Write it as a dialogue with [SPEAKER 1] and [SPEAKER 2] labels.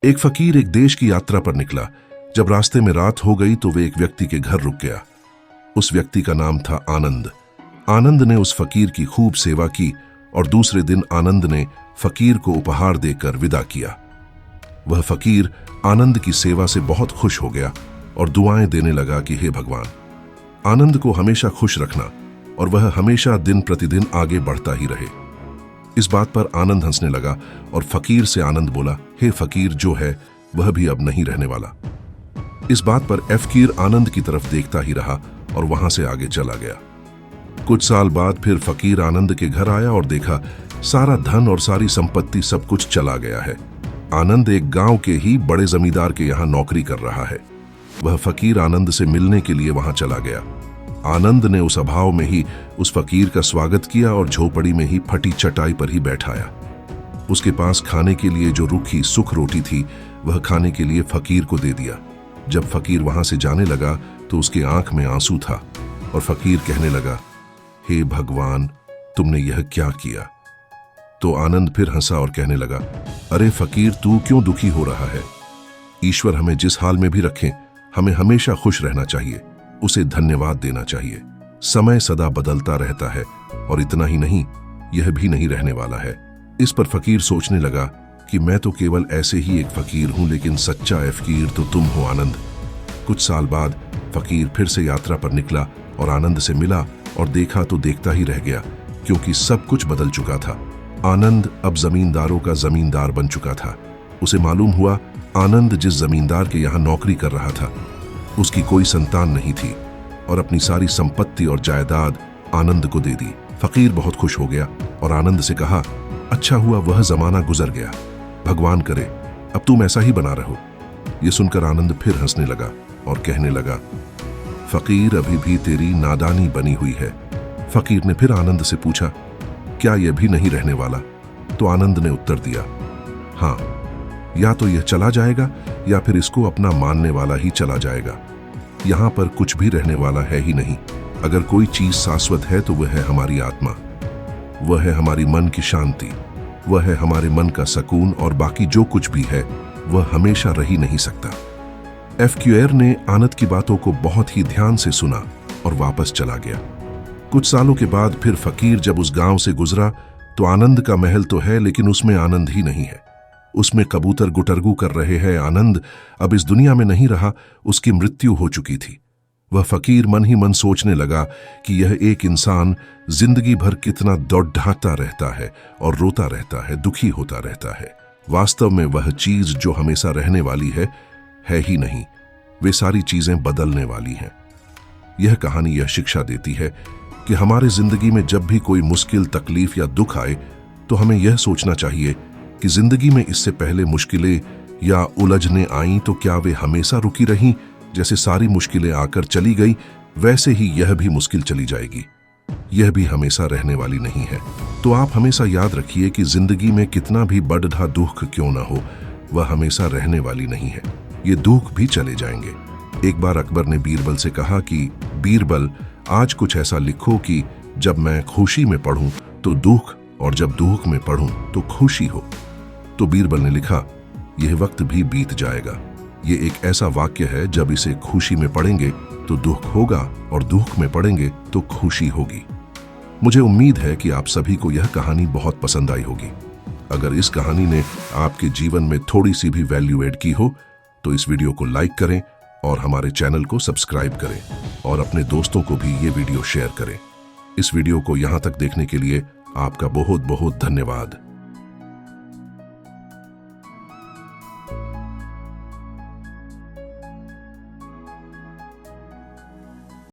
[SPEAKER 1] एक फकीर एक देश की यात्रा पर निकला। जब रास्ते में रात हो गई तो वे एक व्यक्ति के घर रुक गया। उस व्यक्ति का नाम था आनंद। आनंद ने उस फकीर की खूब सेवा की और दूसरे दिन आनंद ने फकीर को उपहार देकर विदा किया। वह फकीर आनंद की सेवा से बहुत खुश हो गया और दुआएं देने लगा कि हे भगवान, आनंद को हमेशा खुश रखना और वह हमेशा दिन प्रतिदिन आगे बढ़ता ही रहे। इस बात पर आनंद हंसने लगा और फकीर से आनंद बोला, हे फकीर, जो है वह भी अब नहीं रहने वाला। इस बात पर फकीर आनंद की तरफ देखता ही रहा और वहां से आगे चला गया। कुछ साल बाद फिर फकीर आनंद के घर आया और देखा सारा धन और सारी संपत्ति सब कुछ चला गया है। आनंद एक गांव के ही बड़े जमींदार के यहाँ नौकरी कर रहा है। वह फकीर आनंद से मिलने के लिए वहां चला गया। आनंद ने उस अभाव में ही उस फकीर का स्वागत किया और झोपड़ी में ही फटी चटाई पर ही बैठाया। उसके पास खाने के लिए जो रूखी सुख रोटी थी वह खाने के लिए फकीर को दे दिया। जब फकीर वहां से जाने लगा तो उसके आंख में आंसू था और फकीर कहने लगा, हे भगवान, तुमने यह क्या किया? तो आनंद फिर हंसा और कहने लगा, अरे फकीर, तू क्यों दुखी हो रहा है? ईश्वर हमें जिस हाल में भी रखे, हमें हमेशा खुश रहना चाहिए, उसे धन्यवाद देना चाहिए। समय सदा बदलता रहता है और इतना ही नहीं, यह भी नहीं रहने वाला है। इस पर फकीर सोचने लगा कि मैं तो केवल ऐसे ही एक फकीर हूं, लेकिन सच्चा फकीर तो तुम हो आनंद। कुछ साल बाद फकीर फिर से यात्रा पर निकला और आनंद से मिला और देखा तो देखता ही रह गया, क्योंकि सब कुछ बदल चुका था। आनंद अब जमींदारों का जमींदार बन चुका था। उसे मालूम हुआ आनंद जिस जमींदार के यहाँ नौकरी कर रहा था उसकी कोई संतान नहीं थी और अपनी सारी संपत्ति और जायदाद आनंद को दे दी। फकीर बहुत खुश हो गया और आनंद से कहा, अच्छा हुआ वह जमाना गुजर गया, भगवान करे अब तुम ऐसा ही बना रहो। ये सुनकर आनंद फिर हंसने लगा और कहने लगा, फकीर, अभी भी तेरी नादानी बनी हुई है। फकीर ने फिर आनंद से पूछा, क्या यह भी नहीं रहने वाला? तो आनंद ने उत्तर दिया, हाँ, या तो यह चला जाएगा या फिर इसको अपना मानने वाला ही चला जाएगा। यहां पर कुछ भी रहने वाला है ही नहीं। अगर कोई चीज शाश्वत है तो वह है हमारी आत्मा, वह है हमारी मन की शांति, वह है हमारे मन का सुकून, और बाकी जो कुछ भी है वह हमेशा रह ही नहीं सकता। फकीर ने आनंद की बातों को बहुत ही ध्यान से सुना और वापस चला गया। कुछ सालों के बाद फिर फकीर जब उस गांव से गुजरा तो आनंद का महल तो है, लेकिन उसमें आनंद ही नहीं है। उसमें कबूतर गुटरगू कर रहे हैं। आनंद अब इस दुनिया में नहीं रहा, उसकी मृत्यु हो चुकी थी। वह फकीर मन ही मन सोचने लगा कि यह एक इंसान जिंदगी भर कितना दौड़ाता रहता है और रोता रहता है, दुखी होता रहता है। वास्तव में वह चीज जो हमेशा रहने वाली है ही नहीं। वे सारी चीजें बदलने वाली हैं। यह कहानी यह शिक्षा देती है कि हमारे जिंदगी में जब भी कोई मुश्किल, तकलीफ या दुख आए तो हमें यह सोचना चाहिए कि जिंदगी में इससे पहले मुश्किलें या उलझने आईं तो क्या वे हमेशा रुकी रहीं? जैसे सारी मुश्किलें आकर चली गई वैसे ही यह भी मुश्किल चली जाएगी। यह भी हमेशा रहने वाली नहीं है। तो आप हमेशा याद रखिए कि जिंदगी में कितना भी बड़ा दुख क्यों ना हो, वह हमेशा रहने वाली नहीं है। ये दुख भी चले जाएंगे। एक बार अकबर ने बीरबल से कहा कि बीरबल, आज कुछ ऐसा लिखो कि जब मैं खुशी में पढ़ूं तो दुख, और जब दुख में पढ़ूं तो खुशी हो। तो बीरबल ने लिखा, यह वक्त भी बीत जाएगा। ये एक ऐसा वाक्य है, जब इसे खुशी में पढ़ेंगे तो दुख होगा और दुख में पढ़ेंगे तो खुशी होगी। मुझे उम्मीद है कि आप सभी को यह कहानी बहुत पसंद आई होगी। अगर इस कहानी ने आपके जीवन में थोड़ी सी भी वैल्यू ऐड की हो तो इस वीडियो को लाइक करें और हमारे चैनल को सब्सक्राइब करें और अपने दोस्तों को भी ये वीडियो शेयर करें। इस वीडियो को यहाँ तक देखने के लिए आपका बहुत बहुत धन्यवाद।